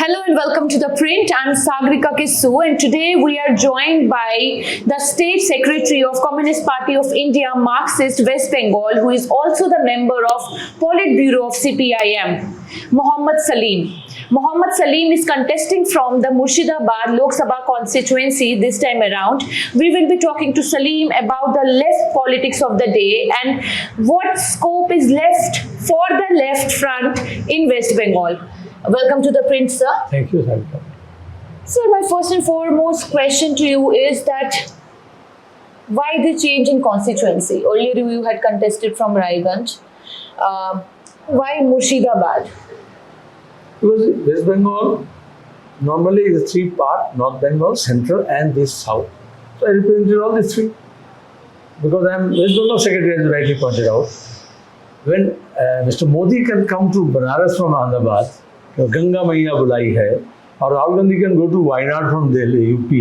Hello and welcome to The Print. I'm Sagrika Kissu and today we are joined by the State Secretary of Communist Party of India, Marxist, West Bengal, who is also the member of politburo of CPI, Mohammad Salim. Mohammad Salim is contesting from the Murshidabad Lok Sabha constituency this time around. We will be talking to Salim about the left politics of the day and what scope is left for the left front in West Bengal. Welcome to The Print, sir. Thank you, Sarika. Sir, my first and foremost question to you is that why the change in constituency? Earlier you had contested from Raiganj. Why Murshidabad? Because West Bengal normally is a three-part: North Bengal, Central, and this South. So I represented all these three. Because I am West Bengal Secretary, as you rightly pointed out. When Mr. Modi can come to Banaras from Ahmedabad, Ganga Maiya bulai hai, or Rahul Gandhi can go to Wayanad from Delhi, UP.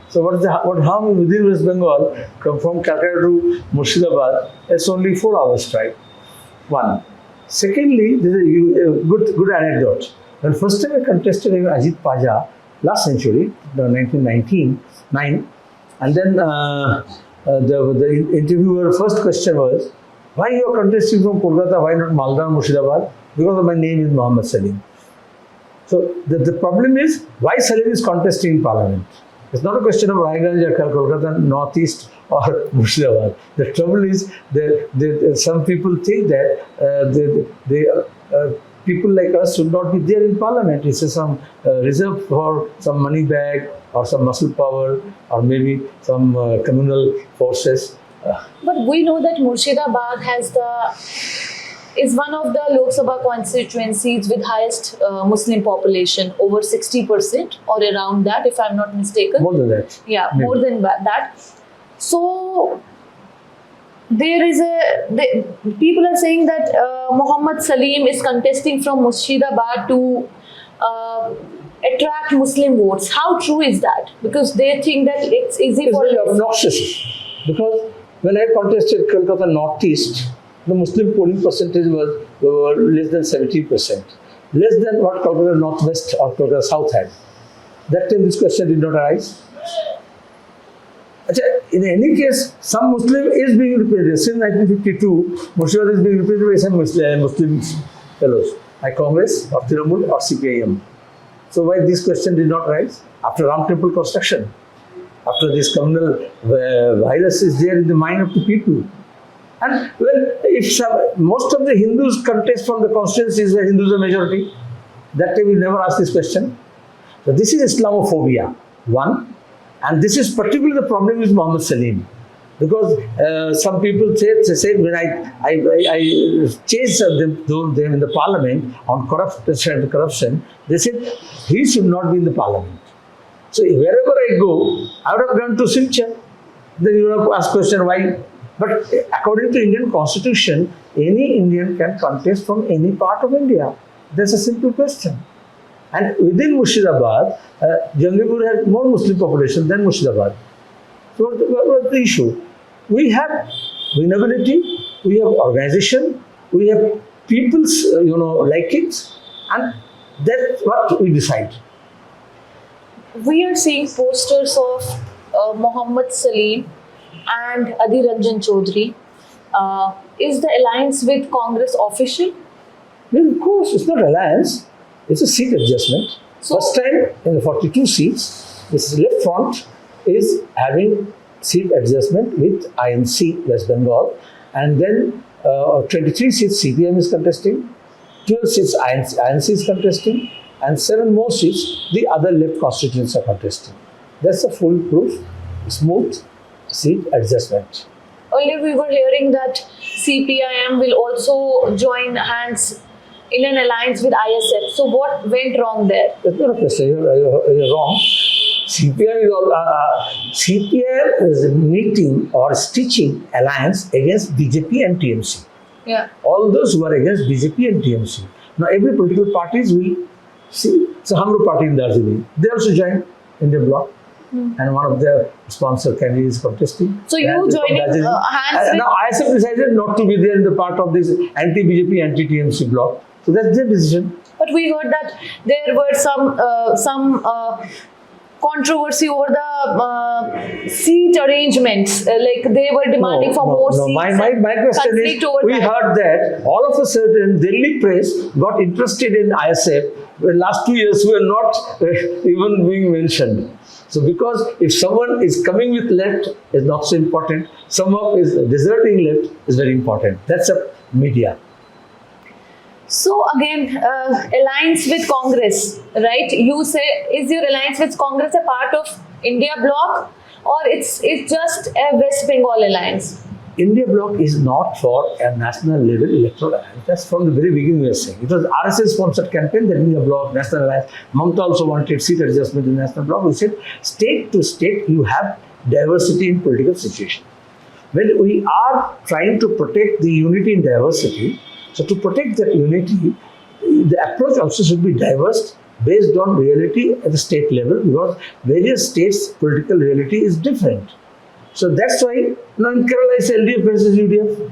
So what harm within West Bengal, come from Calcutta to Murshidabad, it's only 4 hours drive. One. Secondly, this is a good anecdote. When first time I contested Ajit Paja, last century, 1999, and then the interviewer first question was, why you are contesting from Kolkata, why not Malda and Murshidabad? Because my name is Mohammad Salim. So the problem is, why Salim is contesting in Parliament? It's not a question of Raiganj or Kolkata, Northeast or Murshidabad. The trouble is, some people think that people like us should not be there in Parliament. It's some reserved for some money bag or some muscle power or maybe some communal forces. But we know that Murshidabad is one of the Lok Sabha constituencies with highest Muslim population, over 60% or around that, if I'm not mistaken. More than that. Yeah, Maybe. more than that. So there is people are saying that Mohammad Salim is contesting from Murshidabad to attract Muslim votes. How true is that? Because they think that it's easy for... It's very obnoxious. Because when I contested Kolkata Northeast, the Muslim polling percentage was less than 70%. Less than what Kolkata Northwest or Kolkata South had. That time this question did not arise. In any case, some Muslim is being represented. Since 1952, Murshidabad is being represented by some Muslim fellows, like Congress or Trinamool or CPI. So why this question did not rise? After Ram Temple construction, after this communal virus is there in the mind of the people. And well, if most of the Hindus contest from the constituencies where Hindus are majority, that time we never ask this question. So this is Islamophobia, one. And this is particularly the problem with Mohammad Salim. Because some people say when I chased them in the parliament on corruption, they said he should not be in the parliament. So wherever I go, I would have gone to Silchar. Then you have to ask question why. But according to Indian constitution, any Indian can contest from any part of India. That's a simple question. And within Murshidabad, Jangipur has more Muslim population than Murshidabad. So what's the issue? We have winnability, we have organization, we have people's likings, and that's what we decide. We are seeing posters of Mohammad Salim and Adhiranjan Chaudhary. Is the alliance with Congress official? Well, of course, it's not alliance. It's a seat adjustment. So, first time in the 42 seats, this left front is having seat adjustment with INC, West Bengal. And then 23 seats CPM is contesting, 12 seats INC is contesting, and 7 more seats the other left constituents are contesting. That's a foolproof, smooth seat adjustment. Earlier we were hearing that CPIM will also join hands in an alliance with ISF. So what went wrong there? That's not a question. You're wrong. CPI is knitting or stitching alliance against BJP and TMC. Yeah. All those who are against BJP and TMC. Now every political parties will see. So Hamro party in Darjeeling, they also joined in the bloc. And one of their sponsor candidates contesting. So you joining hands with... Now ISF decided not to be there in the part of this anti-BJP, anti-TMC bloc. So that's their decision. But we heard that there were some controversy over the seat arrangements. Like they were demanding for more seats. My question is, we heard that all of a sudden Delhi press got interested in ISF. The last 2 years we are not even being mentioned. So because if someone is coming with left is not so important, someone is deserting left is very important. That's a media. So again, alliance with Congress, right? You say, is your alliance with Congress a part of India bloc, or it's just a West Bengal alliance? India bloc is not for a national level electoral alliance. That's from the very beginning we are saying. It was RSS sponsored campaign that India bloc, national alliance. Mamata also wanted seat adjustment in national bloc. We said state to state you have diversity in political situation. When we are trying to protect the unity in diversity, so to protect that unity, the approach also should be diverse based on reality at the state level, because various states' political reality is different. So that's why in Kerala it's LDF versus UDF.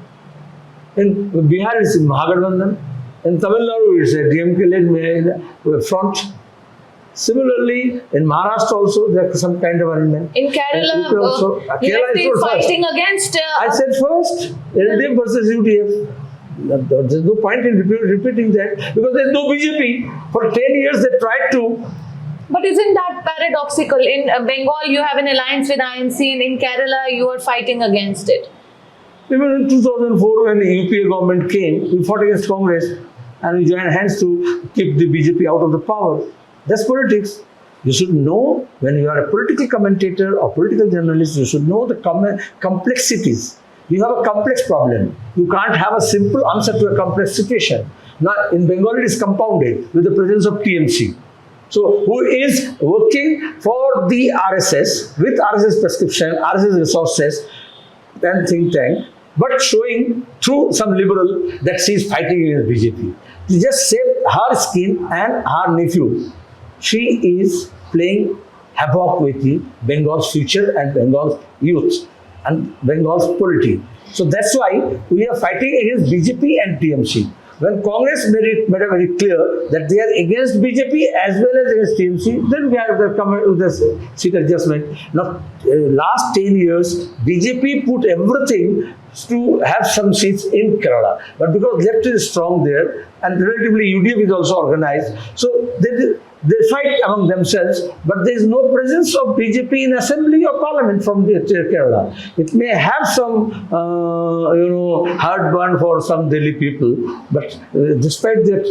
In Bihar it's Mahagathbandhan. In Tamil Nadu it's a DMK-led front. Similarly, in Maharashtra also there's some kind of arrangement. In Kerala, Kerala is fighting against. I said first, LDF versus UDF. There's no point in repeating that, because there's no BJP. For 10 years they tried to. But isn't that paradoxical? In Bengal, you have an alliance with INC, and in Kerala, you are fighting against it. Even in 2004, when the UPA government came, we fought against Congress and we joined hands to keep the BJP out of the power. That's politics. You should know, when you are a political commentator or political journalist, you should know the complexities. You have a complex problem. You can't have a simple answer to a complex situation. Now, in Bengal, it is compounded with the presence of TMC. So, who is working for the RSS, with RSS prescription, RSS resources, and think tank, but showing through some liberal that she is fighting against BJP. To just save her skin and her nephew, she is playing havoc with the Bengal's future and Bengal's youth and Bengal's polity. So that's why we are fighting against BJP and TMC. When Congress made it very clear that they are against BJP as well as against TMC, then we have to come with the seat adjustment. Now, last 10 years, BJP put everything to have some seats in Kerala. But because left is strong there and relatively UDF is also organized, so they fight among themselves, but there is no presence of BJP in assembly or parliament from Kerala. It may have some, heartburn for some Delhi people, but despite that,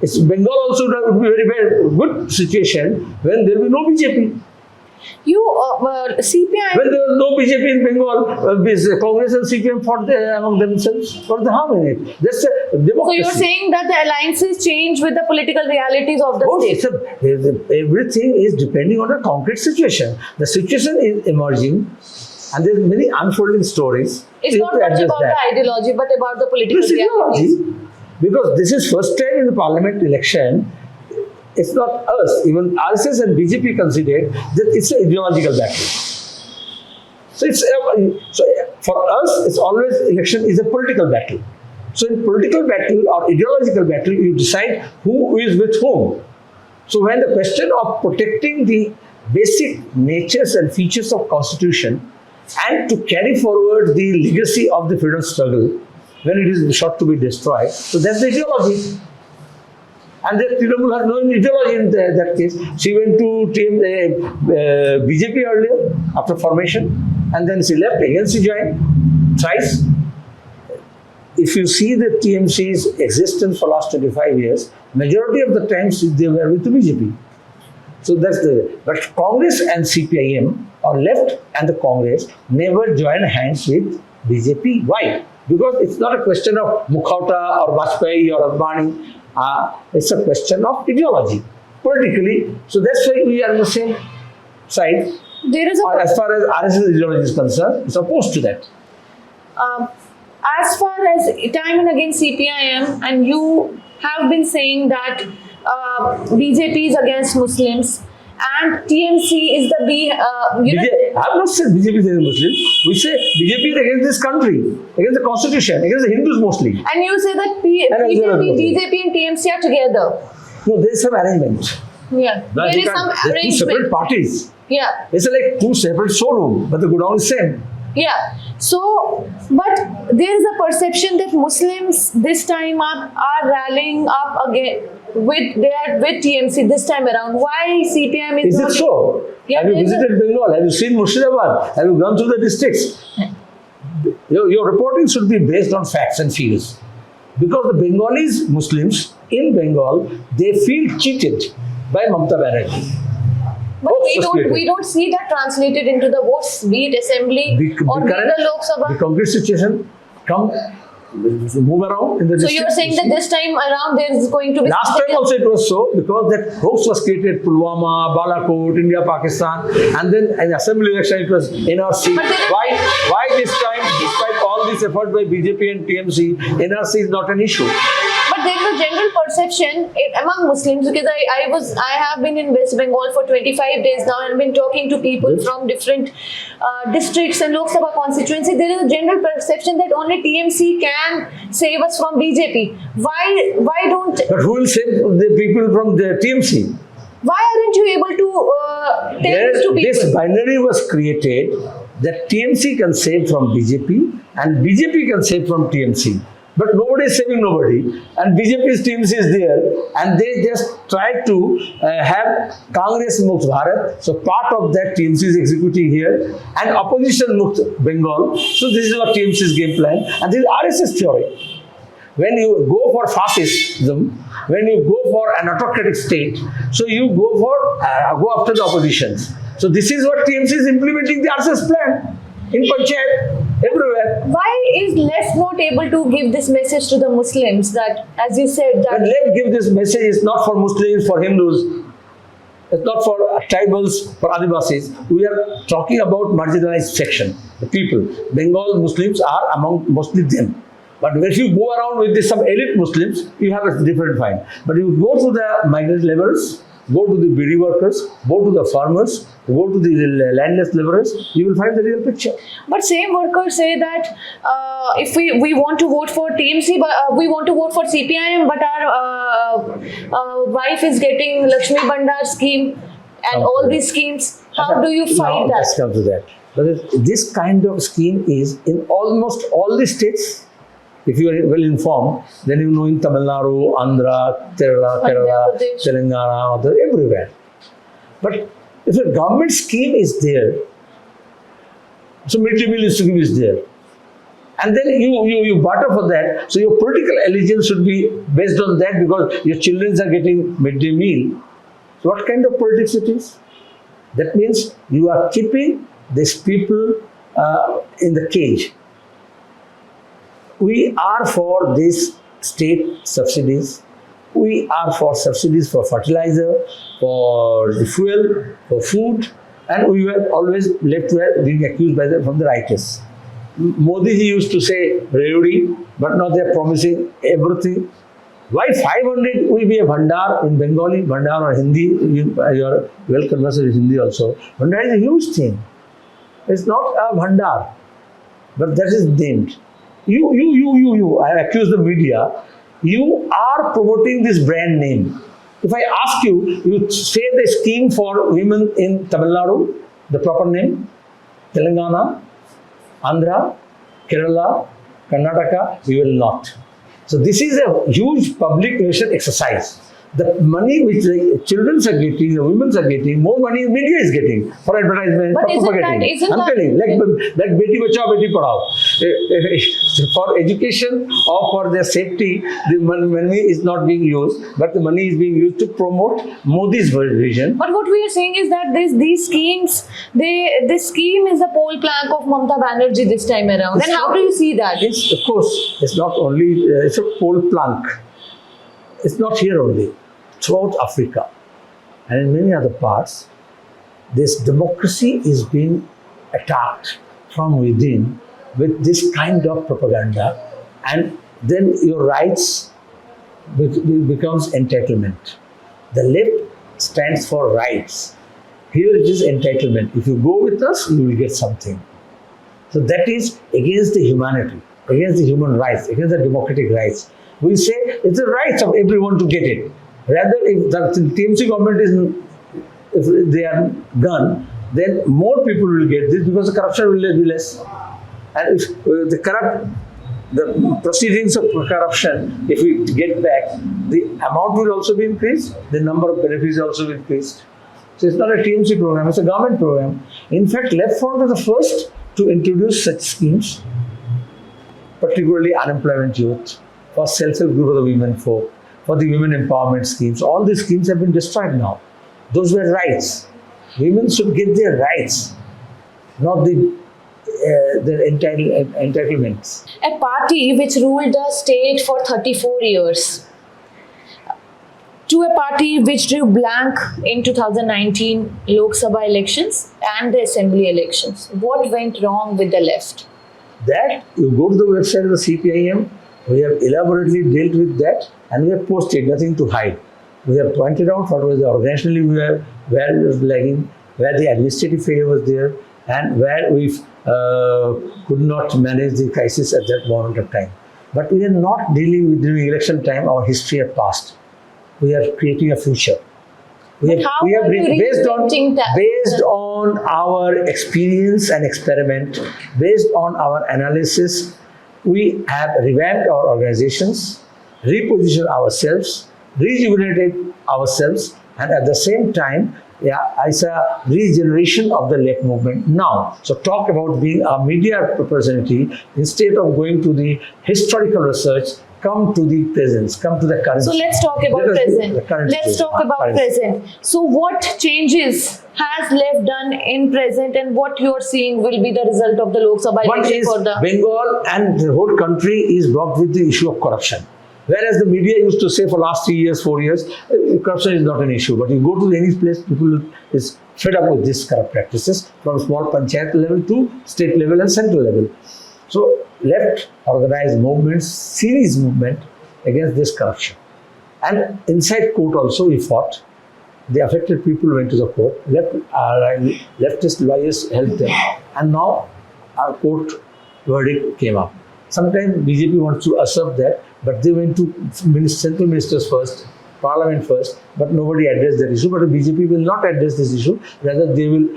Bengal also would be a very good situation when there will be no BJP. CPI. When there was no BJP in Bengal, Congress and CPI fought among themselves for the harm in it. That's a democracy. So you're saying that the alliances change with the political realities of the state? Everything is depending on a concrete situation. The situation is emerging and there's many unfolding stories. It's not much about the ideology, but about the political realities. Because this is first time in the parliament election. It's not us, even RSS and BJP considered that it's an ideological battle. So for us, it's always election is a political battle. So in political battle or ideological battle, you decide who is with whom. So when the question of protecting the basic natures and features of Constitution and to carry forward the legacy of the freedom struggle when it is sought to be destroyed, so that's the ideology. And that Trinamool has no ideology in that case. She went to BJP earlier after formation, and then she left. Again, she joined thrice. If you see the TMC's existence for last 25 years, majority of the times they were with the BJP. So that's but Congress and CPIM or left and the Congress never join hands with BJP. Why? Because it's not a question of Mukhauta or Vajpayee or Advani. It's a question of ideology, politically. So that's why we are on the same side. There is as far as RSS ideology is concerned, it's opposed to that. As far as time and again CPIM, and you have been saying that BJP is against Muslims and TMC is the I have not said BJP is against Muslims. We say BJP is against this country, against the constitution, against the Hindus mostly. and you say that BJP and TMC are together. No, there is some arrangement. Yeah, there is some Two separate arrangement. parties. Yeah. It's like two separate showrooms, but the godown is same. Yeah. So, but there is a perception that Muslims this time are rallying up again with TMC this time around. Why CPM is Is not? it so? Yeah, Have you there is visited Bengal? Have you seen Murshidabad? Have you gone through the districts? Your reporting should be based on facts and figures. Because the Bengalis, Muslims in Bengal, they feel cheated by Mamata Banerjee. But we don't see that translated into the votes, be it assembly or be the Lok Sabha. The concrete situation move around in the So district. you're saying that this time around there is going to be Last time also it was so, because that hoax was created, Pulwama, Balakot, India, Pakistan, and then in assembly election it was NRC. Why this time, despite all this effort by BJP and TMC, NRC is not an issue? But there is a general perception among Muslims, because I have been in West Bengal for 25 days now and been talking to people from different districts and Lok Sabha constituency. There is a general perception that only TMC can save us from BJP. Why don't? But who will save the people from the TMC? Why aren't you able to tell this to people? This binary was created that TMC can save from BJP and BJP can save from TMC. But nobody is saving nobody, and BJP's TMC is there, and they just try to have Congress Mukt Bharat. So part of that TMC is executing here, and opposition Mukt Bengal. So this is what TMC's game plan, and this is RSS theory. When you go for fascism, when you go for an autocratic state, so you go after the oppositions. So this is what TMC is implementing the RSS plan in Panchayat. Everywhere. Why is left not able to give this message to the Muslims that, as you said, that... But left give this message is not for Muslims, for Hindus. It's not for tribals, for Adivasis. We are talking about marginalized section, the people. Bengal Muslims are among mostly them. But if you go around with some elite Muslims, you have a different find. But you go to the migrant laborers, go to the bidi workers, go to the farmers, go to the landless laborers, you will find the real picture. But same workers say that if we want to vote for TMC, but we want to vote for CPIM, but our wife is getting Lakshmi Bandar scheme and all these schemes. How do you fight that? Let's come to that. But this kind of scheme is in almost all the states. If you are well informed, then you know in Tamil Nadu, Andhra, Kerala, Telangana, everywhere. But if a government scheme is there, so mid-day meal scheme is there, and then you barter for that, so your political allegiance should be based on that because your children are getting mid-day meal. So what kind of politics it is? That means you are keeping these people in the cage. We are for these state subsidies. We are for subsidies for fertilizer, for the fuel, for food, and we were always left being accused from the righteous. Modi he used to say Rayodi, but now they are promising everything. Why 500 will be a Bhandar in Bengali, Bhandar or Hindi? You are well conversant with Hindi also. Bhandar is a huge thing. It's not a Bhandar, but that is named. I accuse the media. You are promoting this brand name. If I ask you, you say the scheme for women in Tamil Nadu, the proper name, Telangana, Andhra, Kerala, Karnataka, you will not. So this is a huge public relation exercise. The money which the children are getting, the women are getting, more money the media is getting for advertisement, but for propagating. I'm telling, like Beti Bachao, Beti Padhao. For education or for their safety, the money is not being used, but the money is being used to promote Modi's vision. But what we are saying is that these schemes, this scheme is a poll plank of Mamata Banerjee this time around. Then how do you see that? Of course, it's not only, it's a poll plank. It's not here only, throughout Africa and in many other parts, this democracy is being attacked from within with this kind of propaganda, and then your rights becomes entitlement. The left stands for rights. Here it is entitlement. If you go with us, you will get something. So that is against the humanity, against the human rights, against the democratic rights. We say it's the rights of everyone to get it. Rather, if the TMC government is, if they are done, then more people will get this because the corruption will be less. And if the proceedings of corruption, if we get back, the amount will also be increased, the number of benefits also will increase. So it's not a TMC program, it's a government program. In fact, Left Front was the first to introduce such schemes, particularly unemployment youth, for self-help group of the women folk, for the women empowerment schemes. All these schemes have been destroyed now. Those were rights. Women should get their rights, not their entitlements. A party which ruled the state for 34 years to a party which drew blank in 2019 Lok Sabha elections and the assembly elections. What went wrong with the left? That, you go to the website of the CPIM, we have elaborately dealt with that and we have posted, nothing to hide. We have pointed out what was the organizationally where it was lagging, where the administrative failure was there, and where we could not manage the crisis at that moment of time. But we are not dealing with during election time, our history has passed. We are creating a future. Based on our experience and experiment, based on our analysis, we have revamped our organizations, repositioned ourselves, rejuvenated ourselves, and at the same time, it's a regeneration of the left movement now. So talk about being a media personality, instead of going to the historical research, come to the present, come to the current. So let's talk about present. Let's talk about present. So what changes has left done in present, and what you are seeing will be the result of the Lok Sabha election for the Bengal and the whole country is blocked with the issue of corruption. Whereas the media used to say for last 3 years, 4 years, corruption is not an issue. But you go to any place, people is fed up with these corrupt practices from small panchayat level to state level and central level. So left organized movements, serious movement against this corruption. And inside court also we fought. The affected people went to the court. Leftist lawyers helped them. And now our court verdict came up. Sometimes BJP wants to assert that, but they went to central ministers first, parliament first, but nobody addressed that issue. But the BJP will not address this issue. Rather, they will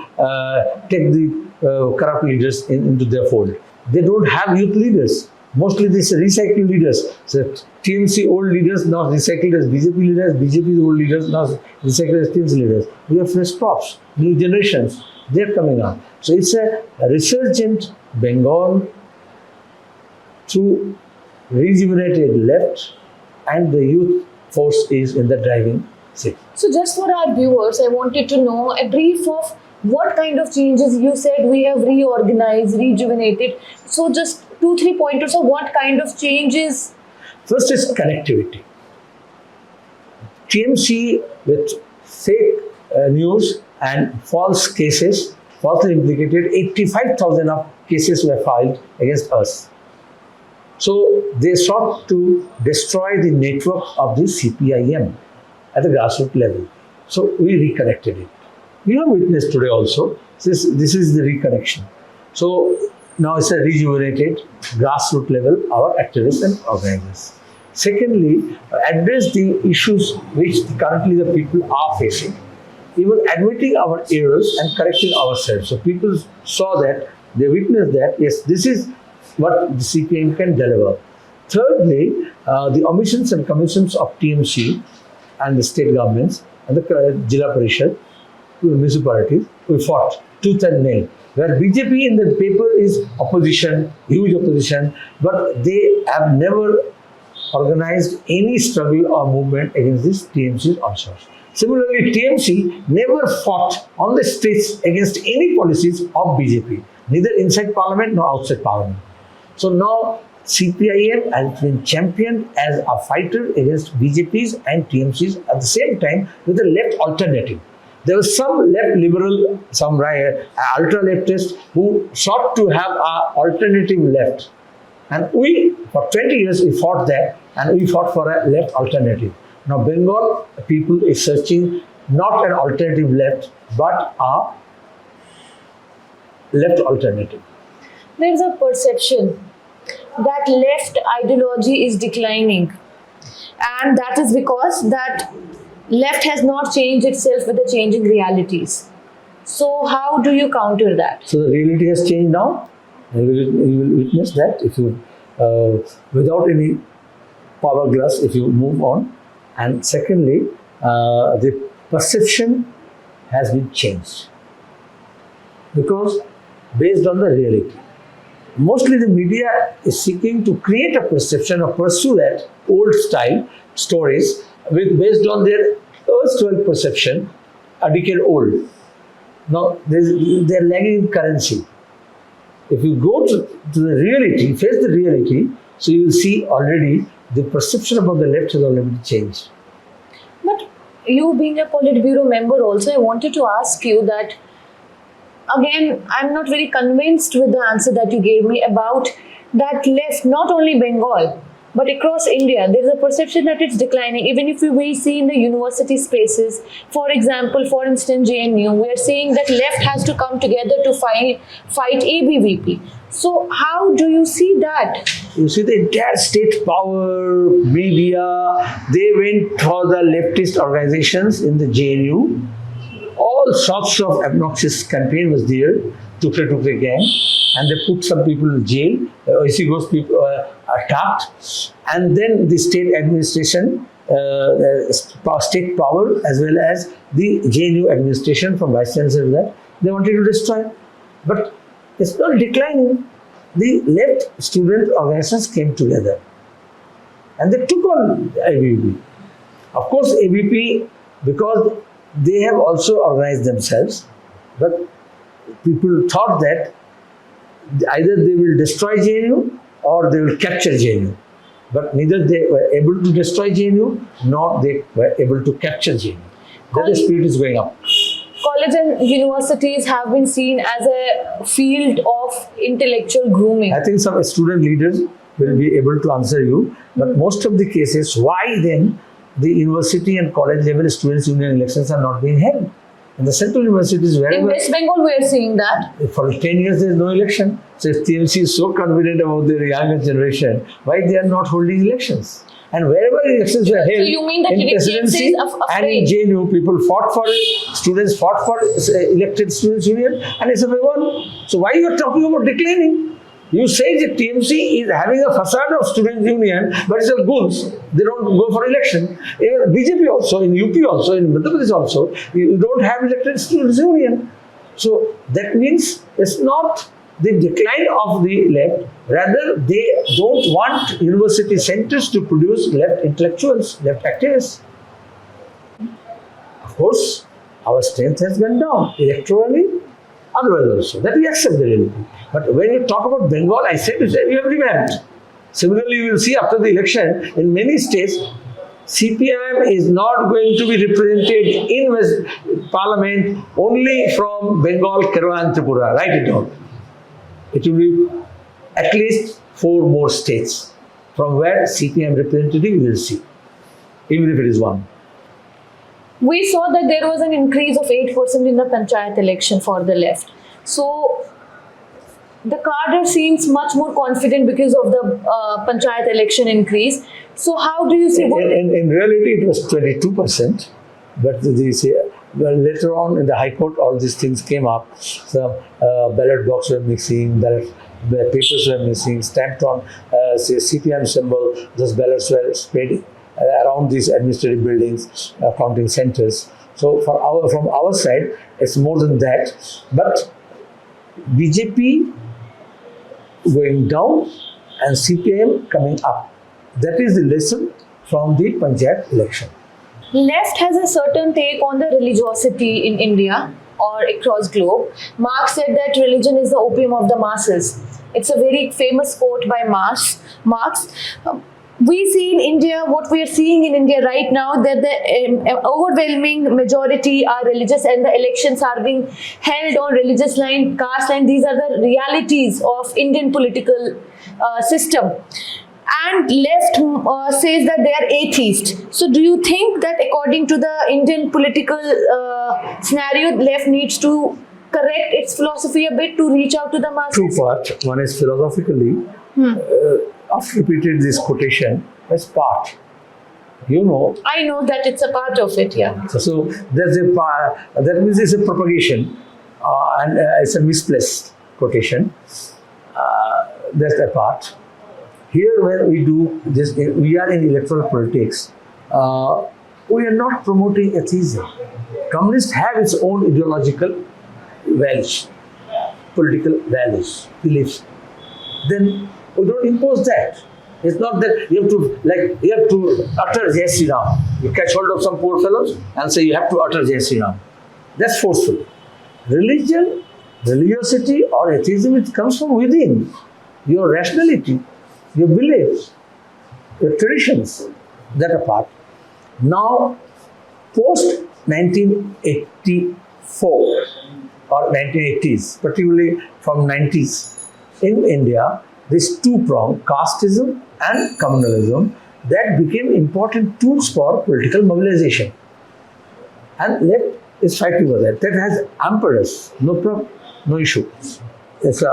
take the corrupt leaders into their fold. They don't have youth leaders. Mostly these recycled leaders. So TMC old leaders now recycled as BJP leaders, BJP old leaders now recycled as TMC leaders. We have fresh crops, new generations. They're coming up. So it's a resurgent Bengal through rejuvenated left, and the youth force is in the driving seat. So just for our viewers, I wanted to know a brief of what kind of changes. You said we have reorganized, rejuvenated. So just 2-3 pointers of what kind of changes. First is connectivity. TMC with fake news and false cases, falsely implicated, 85,000 of cases were filed against us. So they sought to destroy the network of the CPIM at the grassroots level. So we reconnected it. We have witnessed today also, this is the reconnection. So now it's a rejuvenated grassroots level, our activists and organizers. Secondly, address the issues which currently the people are facing. Even admitting our errors and correcting ourselves. So people saw that, they witnessed that, yes, this is what the CPIM can deliver. Thirdly, the omissions and commissions of TMC and the state governments and the Jilla Parishad, municipalities, we fought tooth and nail. Where BJP in the paper is opposition, huge opposition, but they have never organized any struggle or movement against this TMC's onslaught. Similarly, TMC never fought on the streets against any policies of BJP, neither inside parliament nor outside parliament. So now CPIM has been championed as a fighter against BJP's and TMC's at the same time with a left alternative. There was some left liberal, some ultra leftists who sought to have an alternative left. And we, for 20 years, we fought that, and we fought for a left alternative. Now Bengal people is searching not an alternative left, but a left alternative. There is a perception that left ideology is declining, and that is because that left has not changed itself with the changing realities. So how do you counter that? So the reality has changed now. You will witness that if you, without any power glass, if you move on. And secondly, the perception has been changed because based on the reality. Mostly the media is seeking to create a perception or pursue that old style stories based on their erstwhile perception, a decade old. Now they're lagging in currency. If you go to the reality, face the reality, so you will see already the perception about the left has already changed. But you being a politburo member also, I wanted to ask you that, again, I'm not very convinced with the answer that you gave me about that left, not only Bengal, but across India. There's a perception that it's declining. Even if we see in the university spaces, for example, for instance, JNU, we are saying that left has to come together to fight ABVP. So how do you see that? You see the entire state power, media, they went for the leftist organizations in the JNU. All sorts of obnoxious campaign was there, Tukre gang, and they put some people in jail. IC Ghosh people attacked, and then the state administration, state power, as well as the JNU administration from Vice Chancellor that they wanted to destroy. But it's not declining. The left student organizations came together, and they took on ABVP. Of course, ABVP, because they have also organized themselves, but people thought that either they will destroy JNU or they will capture JNU. But neither they were able to destroy JNU nor they were able to capture JNU. That the spirit is going up. College and universities have been seen as a field of intellectual grooming. I think some student leaders will be able to answer you, but most of the cases, why then the university and college level students' union elections are not being held? In the central universities, wherever. In West Bengal, we are seeing that. For 10 years, there is no election. So if TMC is so confident about their younger generation, why they are not holding elections? And wherever elections were held, so you mean that in presidency and in JNU, people fought for it, students fought for elected students' union, and it's a won. So why you are talking about declining? You say that TMC is having a facade of student union, but it's a goons. They don't go for election. In BJP also, in UP also, in Madhya Pradesh also, you don't have elected students union. So that means it's not the decline of the left, rather they don't want university centers to produce left intellectuals, left activists. Of course, our strength has gone down electorally, otherwise also. That we accept the reality. But when you talk about Bengal, I said we have revamped. Similarly, you will see after the election, in many states, CPI is not going to be represented in West Parliament only from Bengal, Kerala and Tripura. Write it down. It will be at least 4 more states from where CPM representative you will see, even if it is one. We saw that there was an increase of 8% in the panchayat election for the left. So the cadre seems much more confident because of the panchayat election increase. So how do you see? In reality, it was 22%, but later on in the High Court, all these things came up. Some ballot box were missing, papers were missing, stamped on CPM symbol. Those ballots were spread around these administrative buildings, counting centers. So from our side, it's more than that. But BJP going down and CPM coming up. That is the lesson from the Panchayat election. Left has a certain take on the religiosity in India or across globe. Marx said that religion is the opium of the masses. It's a very famous quote by Marx. We see in India, what we are seeing in India right now, that the overwhelming majority are religious and the elections are being held on religious line, caste line. These are the realities of Indian political system. and left says that they are atheist. So do you think that according to the Indian political scenario, left needs to correct its philosophy a bit to reach out to the masses? Two parts. One is philosophically, I've repeated this quotation as part. You know, I know that it's a part of it, yeah. so there's a part, that means it's a propagation and it's a misplaced quotation. That's a part. Here where we do this, we are in electoral politics. We are not promoting atheism. Communists have its own ideological values, political values, beliefs. Then we don't impose that. It's not that you have to utter Jai Sri Ram. You catch hold of some poor fellows and say you have to utter Jai Sri Ram. That's forceful. Religion, religiosity or atheism, it comes from within. Your rationality, your beliefs, your traditions, that apart. Now, post 1984 or 1980s, particularly from 90s, in India, this two-pronged casteism and communalism that became important tools for political mobilization. And left is fighting over that. That has emperors, no problem, no issue. It's a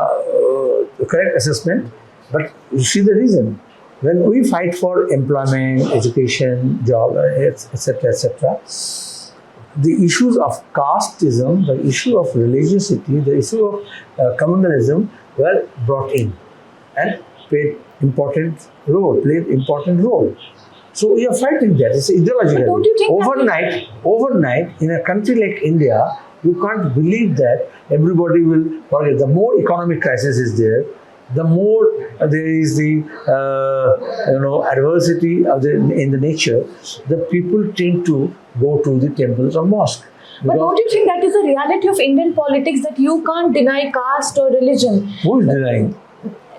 correct assessment, but you see the reason. When we fight for employment, education, job, etc., etc., the issues of casteism, the issue of religiosity, the issue of communalism were brought in and played important role. So we are fighting that. It's ideological. Don't you think overnight, in a country like India, you can't believe that everybody will forget. The more economic crisis is there, the more there is the adversity in the nature, the people tend to go to the temples or mosque. But don't you think that is a reality of Indian politics, that you can't deny caste or religion? Who is denying?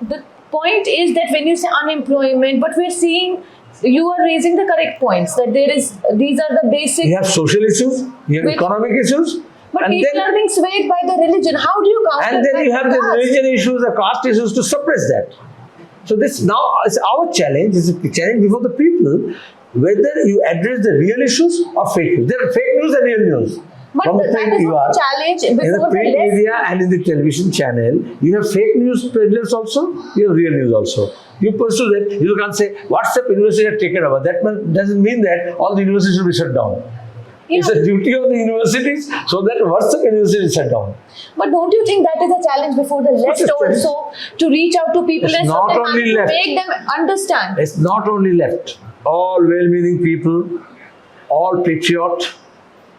The point is that when you say unemployment, but we're seeing you are raising the correct points, that these are the basic. You have social issues, you have economic issues. But people are being swayed by the religion. How do you counter? And then you have the religion issues, the caste issues to suppress that. So this now is our challenge. It's a challenge before the people, whether you address the real issues or fake news. There are fake news and real news. But that is not a challenge before in the print media and in the television channel. You have fake news presenters also. You have real news also. You pursue that. You can't say WhatsApp university has taken over. That doesn't mean that all the universities will be shut down. It's a duty of the universities so that WhatsApp university is shut down. But don't you think that is a challenge before the left also, to reach out to people and not only left, make them understand? It's not only left. All well-meaning people, all patriot,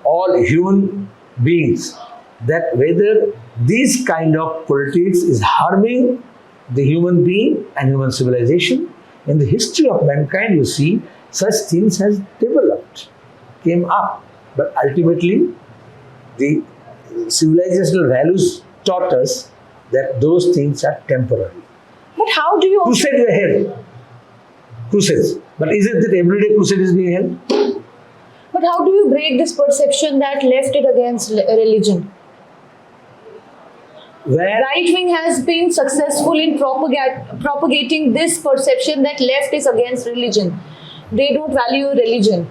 all human beings, that whether this kind of politics is harming the human being and human civilization, in the history of mankind, you see, such things has developed, came up. But ultimately, the civilizational values taught us that those things are temporary. But how do you... Crusades were held. Crusades. But is it that every day crusade is being held? But how do you break this perception that left is against religion? Right wing has been successful in propagating this perception that left is against religion. They don't value religion.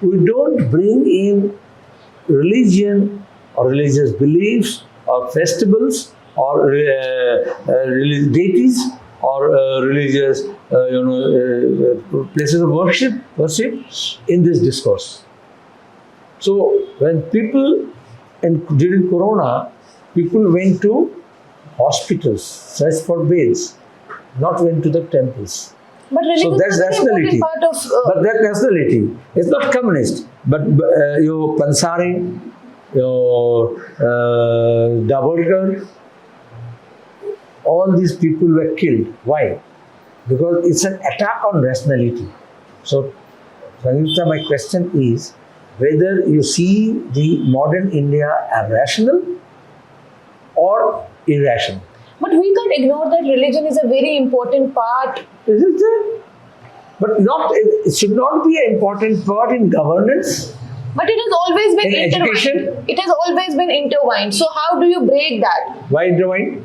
We don't bring in religion or religious beliefs or festivals or religious deities or religious places of worship in this discourse. So when people, during Corona, people went to hospitals, searched for beds, not went to the temples. But so that's rationality. But that rationality is not communist. But your Pansari, your Davolkar, all these people were killed. Why? Because it's an attack on rationality. So, Sangeeta, my question is whether you see the modern India as rational or irrational. But we can't ignore that religion is a very important part. Is it there? But it should not be an important part in governance. But it has always been in intertwined. Education. It has always been intertwined. So how do you break that? Why intertwined?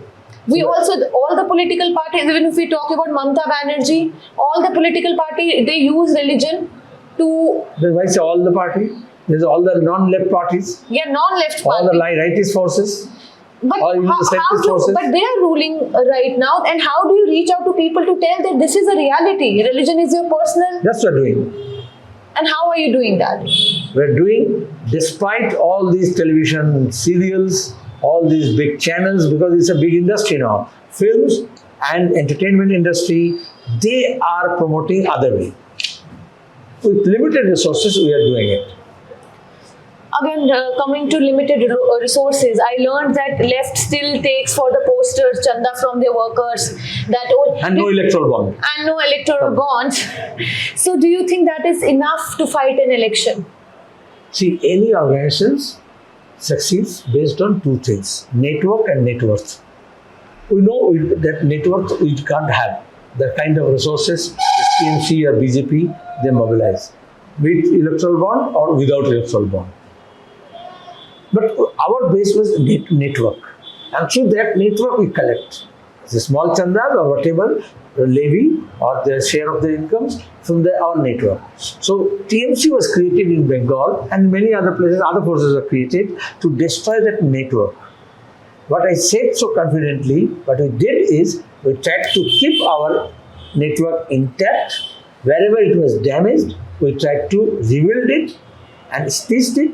We also, all the political parties, even if we talk about Mamata Banerjee, all the political party, they use religion to, Then why say all the party? There's all the non-left parties, yeah, non-left all the party. rightist forces. But or even the how centrist to, forces. but they are ruling right now, and how do you reach out to people to tell that this is a reality? Religion is your personal, That's what we're doing. and how are you doing that? We're doing, despite all these television serials, all these big channels, because it's a big industry now. Films and entertainment industry, they are promoting other way. With limited resources, we are doing it. Again, coming to limited resources, I learned that left still takes for the posters chanda from their workers. That And no electoral bond. and no electoral bonds. So, do you think that is enough to fight an election? See, any organization succeeds based on two things, network and net worth. We know that network we can't have. The kind of resources TMC or BJP, they mobilize. With electoral bond or without electoral bond. But our base was network. And through that network we collect. The small chandas or whatever, the levy or the share of the incomes from our network. So TMC was created in Bengal and many other places, other forces were created to destroy that network. What I said so confidently, what we did is we tried to keep our network intact. Wherever it was damaged, we tried to rebuild it and stitched it.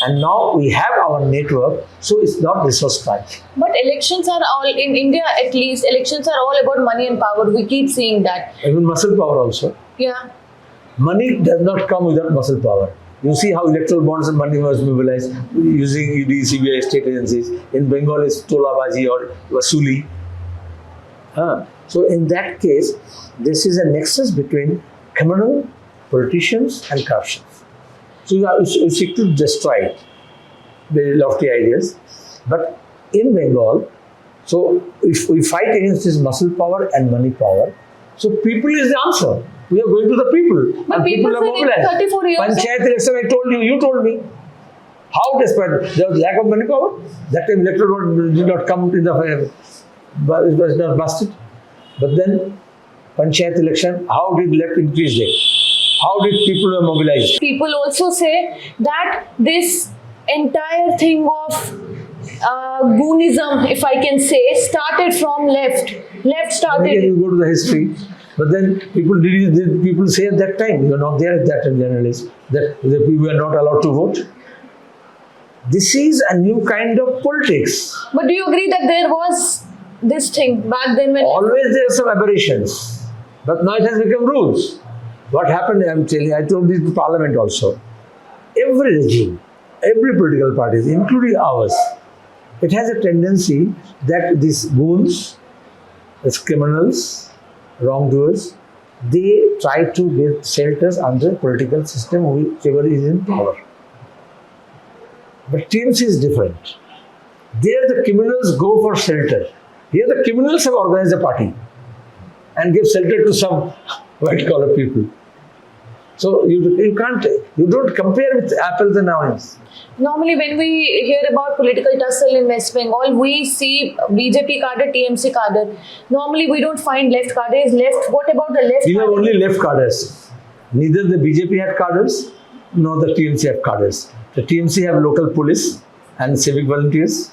And now we have our network, so it's not resource crunch. But elections are all, in India at least, elections are all about money and power. We keep seeing that. Even muscle power also. Yeah. Money does not come without muscle power. You see how electoral bonds and money was mobilized using ED, CBI, state agencies. In Bengal, it's Tolabaji or Vasuli. So in that case, this is a nexus between criminal, politicians and corruption. So you seek to destroy it. Very lofty ideas. But in Bengal, so if we fight against this muscle power and money power, so people is the answer. We are going to the people. But and people are said in mobilized. 34 years. Panchayat election, I told you, you told me. How desperate? There was lack of money power. That time electoral did not come in the, but it was not busted. But then Panchayat election, how did left increase it? How did people mobilize? People also say that this entire thing of goonism, if I can say, started from left. Left started. Again, you go to the history. But then people say at that time, you are not there at that time, journalists, that the people were not allowed to vote. This is a new kind of politics. But do you agree that there was this thing back then when... Always there are some aberrations. But now it has become rules. What happened, I'm telling you, I told this to Parliament also. Every regime, every political party, including ours, it has a tendency that these goons, these criminals, wrongdoers, they try to get shelters under political system whichever is in power. But TMC is different. There the criminals go for shelter. Here the criminals have organized a party and give shelter to some white collar people. So you don't compare with apples and oranges. Normally when we hear about political tussle in West Bengal, we see BJP cadre, TMC cadre. Normally we don't find left cadres. Left. What about the left? We have cadre? only left cadres. Neither the BJP had cadres, nor the TMC have cadres. The TMC have local police and civic volunteers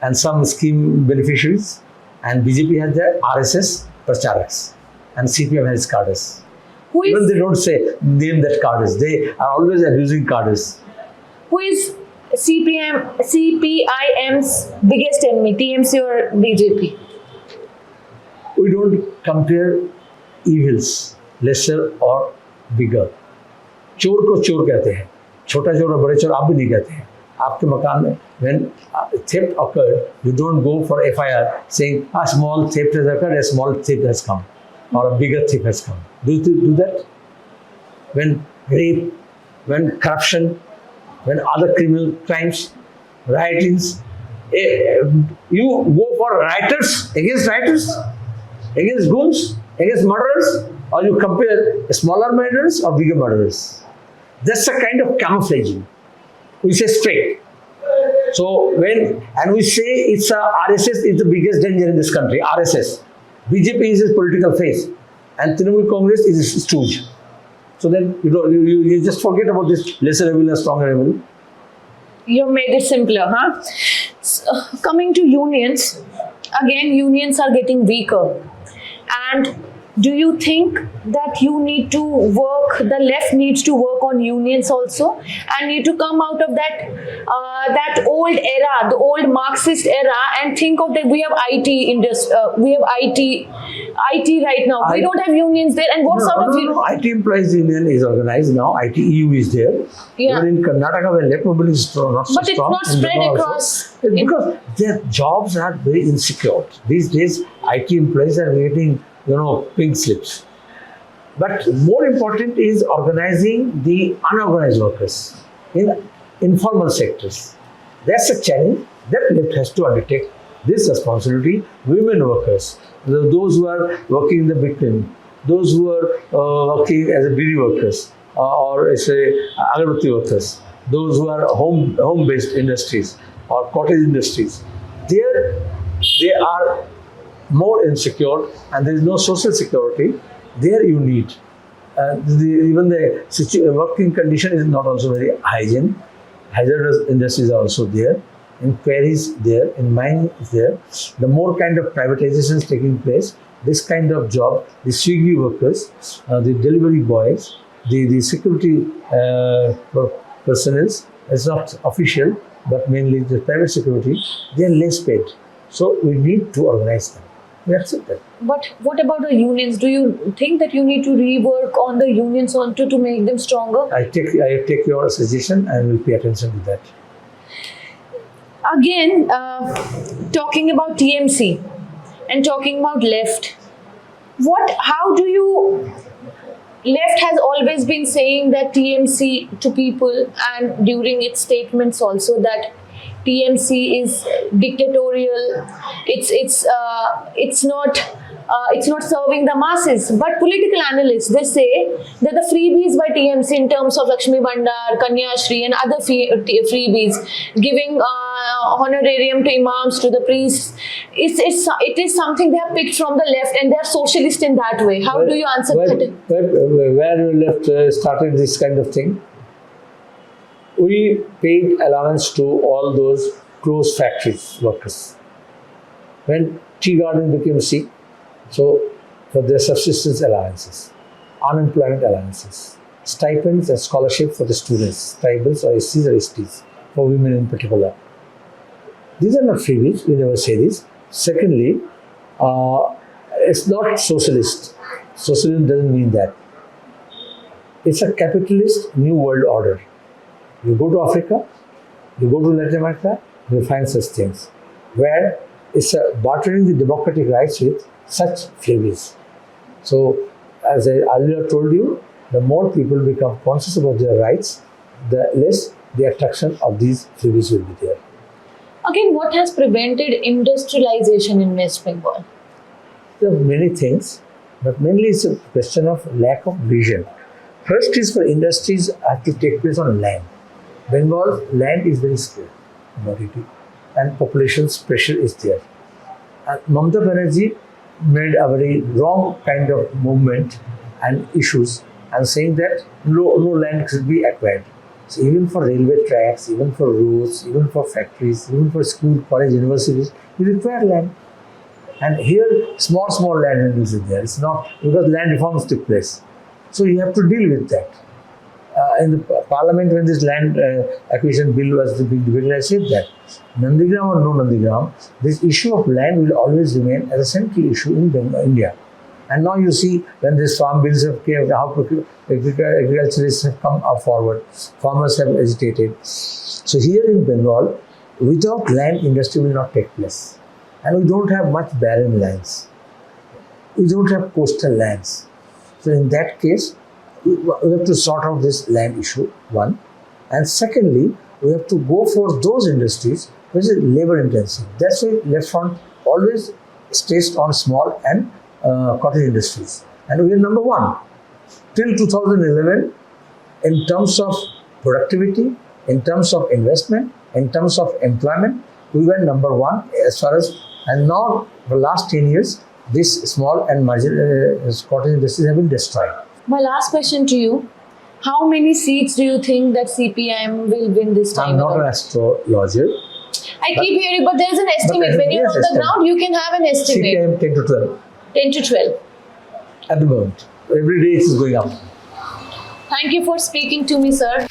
and some scheme beneficiaries, and BJP has the RSS pracharaks, and CPM has cadres. Who is, Even they don't say name that cadres. They are always abusing cadres. who is CPIM's biggest enemy, TMC or BJP? We don't compare evils, lesser or bigger. चोर को चोर कहते हैं, छोटा चोर और बड़े चोर आप भी नहीं कहते हैं. आपके मकान में when theft occurred, you don't go for FIR saying a small theft has occurred, a small theft has come, or a bigger theft has come. Do you do that? When rape, when corruption, when other criminal crimes, riotings, you go for rioters, against goons, against murderers, or you compare smaller murderers or bigger murderers. That's a kind of camouflaging. We say straight. So and we say it's RSS is the biggest danger in this country. RSS, BJP is his political face, and Trinamool Congress is his stooge. So then you just forget about this lesser evil and stronger evil. You made it simpler, huh? Coming to unions, again, unions are getting weaker. And do you think that you need to work, the left needs to work on unions also, and need to come out of that old era, the old Marxist era, and think of that we have IT industry, we have IT right now. We don't have unions there, and what sort of IT employees union is organized now. IT EU is there. Yeah. Even in Karnataka, where left mobility is not so but strong. But it's not spread across. Because their jobs are very insecure. These days, IT employees are getting pink slips. But more important is organizing the unorganized workers in informal sectors. That's a challenge that left has to undertake this responsibility. Women workers, those who are working in the big those who are working as a bidi workers or say agarbatti workers, those who are home-based industries or cottage industries, they are more insecure, and there is no social security. There you need. Even the working condition is not also very hygiene. Hazardous industries are also there. In quarries there, in mines there. The more kind of privatization is taking place, this kind of job, the Swiggy workers, the delivery boys, the security personnel, it's not official, but mainly the private security, they are less paid. So we need to organize them. That's it. But what about the unions? Do you think that you need to rework on the unions also to make them stronger? I take your suggestion and will pay attention to that. Again, talking about TMC and talking about left, left has always been saying that TMC to people, and during its statements also, that TMC is dictatorial. It's not serving the masses. But political analysts, they say that the freebies by TMC in terms of Lakshmi Bandar, Kanya Shri and other freebies, giving honorarium to imams, to the priests, it is something they have picked from the left, and they are socialist in that way. How do you answer that? Where left started this kind of thing? We paid allowance to all those closed factories workers. When tea garden became sick, so for their subsistence allowances, unemployment allowances, stipends and scholarship for the students, tribals or SCs or STs, for women in particular. These are not freebies, we never say this. Secondly, it's not socialist. Socialism doesn't mean that. It's a capitalist new world order. You go to Africa, you go to Latin America, you find such things, where it's bartering the democratic rights with such freebies. So, as I earlier told you, the more people become conscious about their rights, the less the attraction of these freebies will be there. Again, what has prevented industrialization in West Bengal? There are many things, but mainly it's a question of lack of vision. First is for industries have to take place on land. Bengal's land is very scarce, commodity, and population's pressure is there. And Mamata Banerjee made a very wrong kind of movement and issues, and saying that no land should be acquired. So even for railway tracks, even for roads, even for factories, even for school, college, universities, you require land. And here, small land is there. It's not because land reforms took place. So you have to deal with that. In the parliament, when this land acquisition bill was being debated, I said that Nandigram or no Nandigram, this issue of land will always remain as a central issue in India. And now you see when these farm bills have came, how agriculturists have come up forward, farmers have agitated. So here in Bengal, without land, industry will not take place. And we don't have much barren lands. We don't have coastal lands. So in that case, we have to sort out this land issue, one. And secondly, we have to go for those industries which is labor intensive. That's why Left Front always stressed on small and cottage industries. And we are number one. Till 2011, in terms of productivity, in terms of investment, In terms of employment, we were number one as far as, and now the last 10 years, this small and marginal cottage industries have been destroyed. My last question to you. How many seats do you think that CPIM will win this time? I'm not around? an astrologer. I keep hearing, but there's an estimate. When you're yes, on the estimate. ground, you can have an estimate. CPIM 10 to 12 10 to 12. at the moment. Every day it is going up. Thank you for speaking to me, sir.